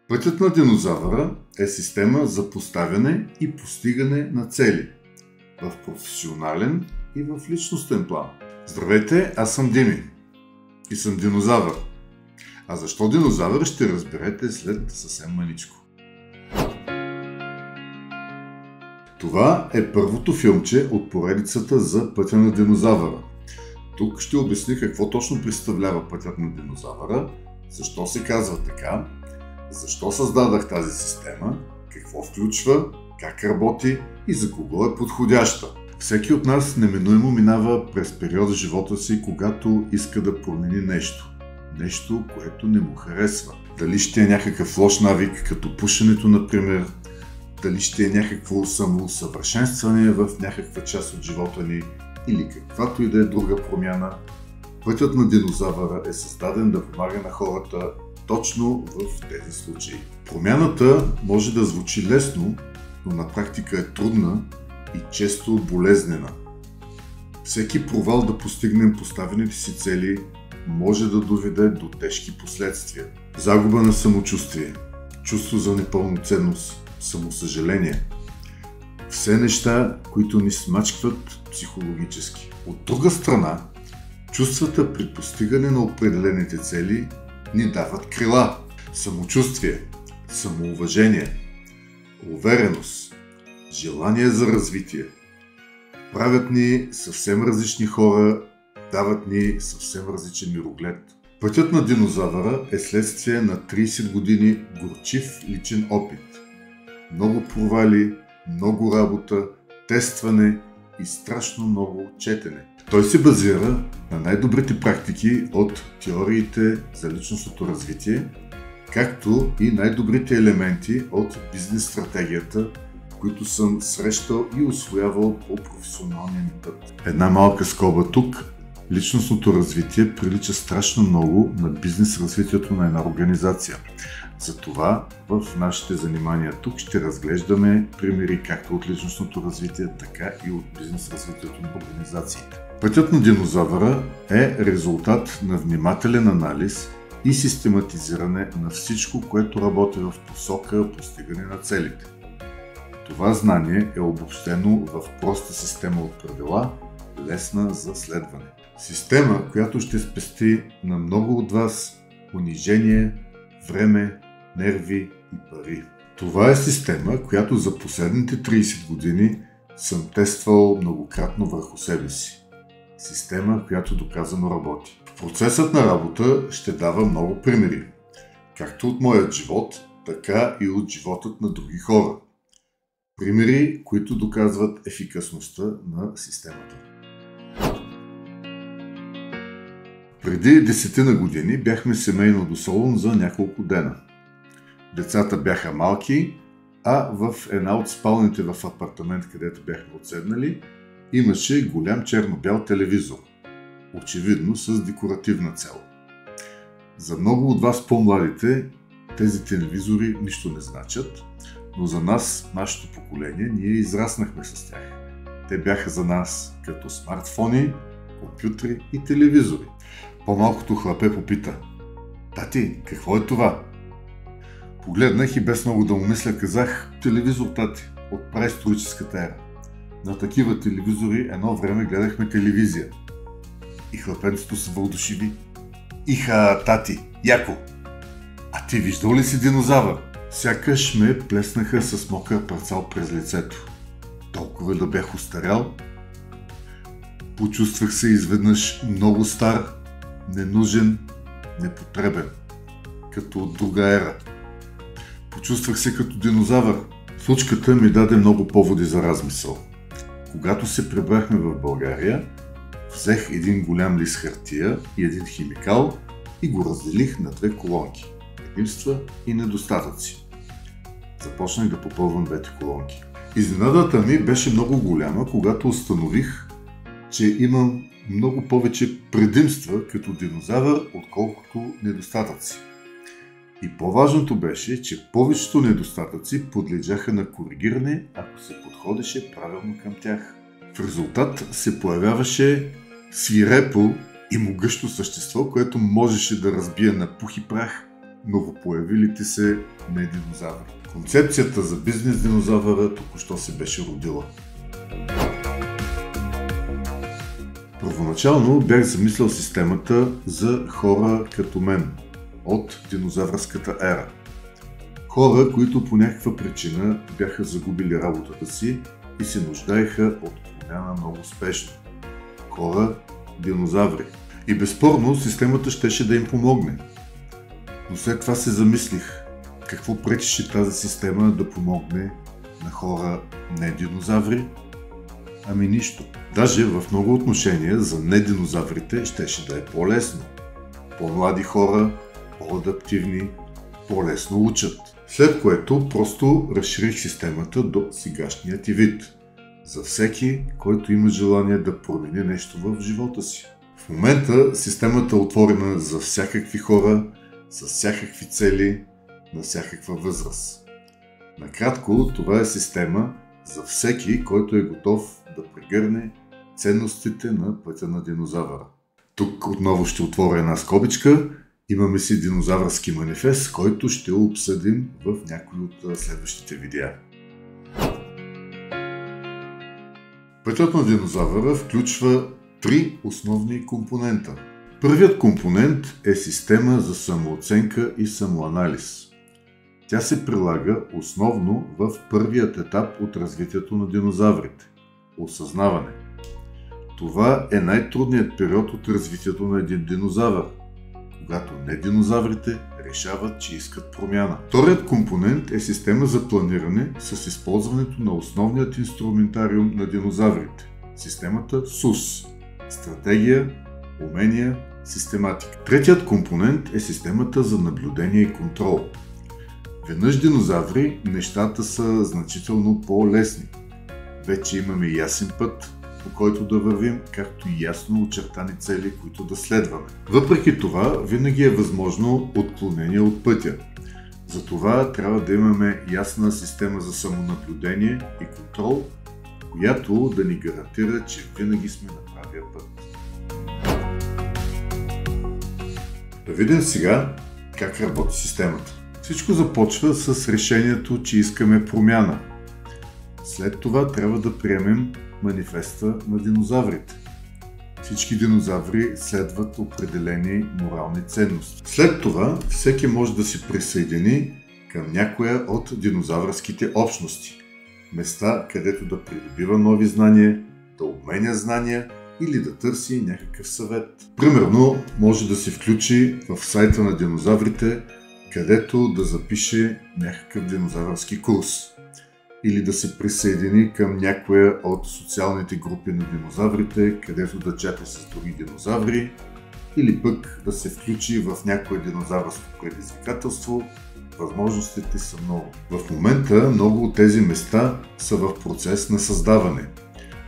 Пътят на динозавъра е система за поставяне и постигане на цели в професионален и в личностен план. Здравейте, аз съм Дими и съм динозавър. А защо динозавър ще разберете след съвсем маничко. Това е първото филмче от поредицата за пътя на динозавъра. Тук ще обясня какво точно представлява пътят на динозавъра, защо се казва така, защо създадах тази система, какво включва, как работи и за кого е подходяща. Всеки от нас неминуемо минава през периода в живота си, когато иска да промени нещо. Нещо, което не му харесва. Дали ще е някакъв лош навик, като пушенето, например, дали ще е някакво самоусъвършенстване в някаква част от живота ни или каквато и да е друга промяна. Пътят на динозавъра е създаден да помага на хората точно в тези случаи. Промяната може да звучи лесно, но на практика е трудна и често болезнена. Всеки провал да постигнем поставените си цели може да доведе до тежки последствия. Загуба на самочувствие, чувство за непълноценност, самосъжаление. Все неща, които ни смачкват психологически. От друга страна, чувствата при постигане на определените цели ни дават крила, самочувствие, самоуважение, увереност, желание за развитие. Правят ни съвсем различни хора, дават ни съвсем различен мироглед. Пътят на динозавъра е следствие на 30 години горчив личен опит. Много провали, много работа, тестване и страшно много четене. Той се базира на най-добрите практики от теориите за личностното развитие, както и най-добрите елементи от бизнес стратегията, които съм срещал и усвоявал по професионалния ми път. Една малка скоба тук. Личностното развитие прилича страшно много на бизнес развитието на една организация. Затова в нашите занимания тук ще разглеждаме примери както от личностното развитие, така и от бизнес развитието на организациите. Пътят на динозавъра е резултат на внимателен анализ и систематизиране на всичко, което работи в посока постигане на целите. Това знание е обобщено в проста система от правила, лесна за следване. Система, която ще спести на много от вас унижение, време, нерви и пари. Това е система, която за последните 30 години съм тествал многократно върху себе си. Система, която доказано работи. Процесът на работа ще дава много примери, както от моят живот, така и от животът на други хора. Примери, които доказват ефикасността на системата. Преди 10 години бяхме семейно до Солун за няколко дена. Децата бяха малки, а в една от спалните в апартамент, където бяхме отседнали, имаше голям черно-бял телевизор, очевидно с декоративна цел. За много от вас по-младите тези телевизори нищо не значат, но за нас, нашето поколение, ние израснахме с тях. Те бяха за нас като смартфони, компютри и телевизори. По-малкото хлапе попита: "Тати, какво е това?" Погледнах и без много да му мисля казах: "Телевизор, тати, от преисторическата ера. На такива телевизори едно време гледахме телевизия." И хлапенцето се въодушеви: "Иха, тати, яко! А ти виждал ли си динозавър?" Сякаш ме плеснаха с мокър парцал през лицето. Толкова да бях остарял. Почувствах се изведнъж много стар, ненужен, непотребен, като от друга ера. Почувствах се като динозавър. Случката ми даде много поводи за размисъл. Когато се прибрахме в България, взех един голям лист хартия и един химикал и го разделих на две колонки – предимства и недостатъци. Започнах да попълвам двете колонки. Изненадата ми беше много голяма, когато установих, че имам много повече предимства като динозавър, отколкото недостатъци. И по-важното беше, че повечето недостатъци подлежаха на коригиране, ако се подходеше правилно към тях. В резултат се появяваше свирепо и могъщо същество, което можеше да разбие на пух и прах новопоявилите се нединозаври. Концепцията за бизнес динозавъра току-що се беше родила. Първоначално бях замислял системата за хора като мен от динозавърската ера. Хора, които по някаква причина бяха загубили работата си и се нуждаеха от промяна много спешно. Хора динозаври. И безспорно системата щеше да им помогне. Но след това се замислих, какво пречеше тази система да помогне на хора не динозаври? Ами нищо. Даже в много отношения за нединозаврите щеше да е по-лесно. По-млади хора, по-адаптивни, по-лесно учат. След което просто разширих системата до сегашният и вид. За всеки, който има желание да промени нещо в живота си. В момента системата е отворена за всякакви хора, с всякакви цели, на всякаква възраст. Накратко, това е система за всеки, който е готов да прегърне ценностите на пътя на динозавъра. Тук отново ще отворя една скобичка. Имаме си динозавърски манифест, който ще обсъдим в някои от следващите видеа. Пътят на динозавъра включва 3 основни компонента. Първият компонент е система за самооценка и самоанализ. Тя се прилага основно в първият етап от развитието на динозаврите – осъзнаване. Това е най-трудният период от развитието на един динозавър, когато не динозаврите решават, че искат промяна. Вторият компонент е система за планиране с използването на основният инструментариум на динозаврите – системата СУС – стратегия, умения, систематика. Третият компонент е системата за наблюдение и контрол. Веднъж динозаври, нещата са значително по-лесни. Вече имаме ясен път, по който да вървим, както и ясно очертани цели, които да следваме. Въпреки това, винаги е възможно отклонение от пътя. Затова трябва да имаме ясна система за самонаблюдение и контрол, която да ни гарантира, че винаги сме на правия път. Да видим сега как работи системата. Всичко започва с решението, че искаме промяна. След това трябва да приемем манифеста на динозаврите. Всички динозаври следват определени морални ценности. След това всеки може да се присъедини към някоя от динозавърските общности. Места, където да придобива нови знания, да обменя знания или да търси някакъв съвет. Примерно, може да се включи в сайта на динозаврите, където да запише някакъв динозавърски курс. Или да се присъедини към някоя от социалните групи на динозаврите, където да чете с други динозаври, или пък да се включи в някое динозавърско предизвикателство. Възможностите са много. В момента много от тези места са в процес на създаване,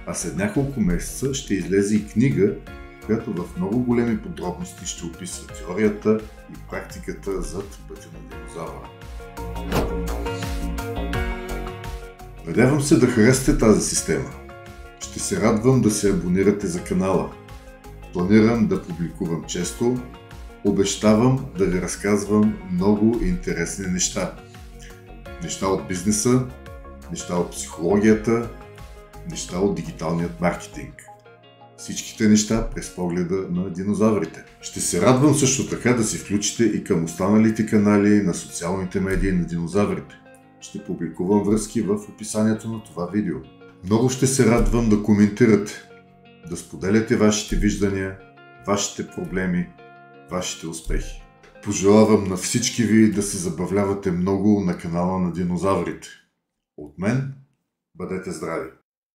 а след няколко месеца ще излезе и книга, която в много големи подробности ще описва теорията и практиката зад пътя на динозавъра. Надявам се да харесате тази система. Ще се радвам да се абонирате за канала. Планирам да публикувам често. Обещавам да ви разказвам много интересни неща. Неща от бизнеса, неща от психологията, неща от дигиталният маркетинг. Всичките неща през погледа на динозаврите. Ще се радвам също така да се включите и към останалите канали на социалните медии на динозаврите. Ще публикувам връзки в описанието на това видео. Много ще се радвам да коментирате, да споделяте вашите виждания, вашите проблеми, вашите успехи. Пожелавам на всички ви да се забавлявате много на канала на динозаврите. От мен, бъдете здрави!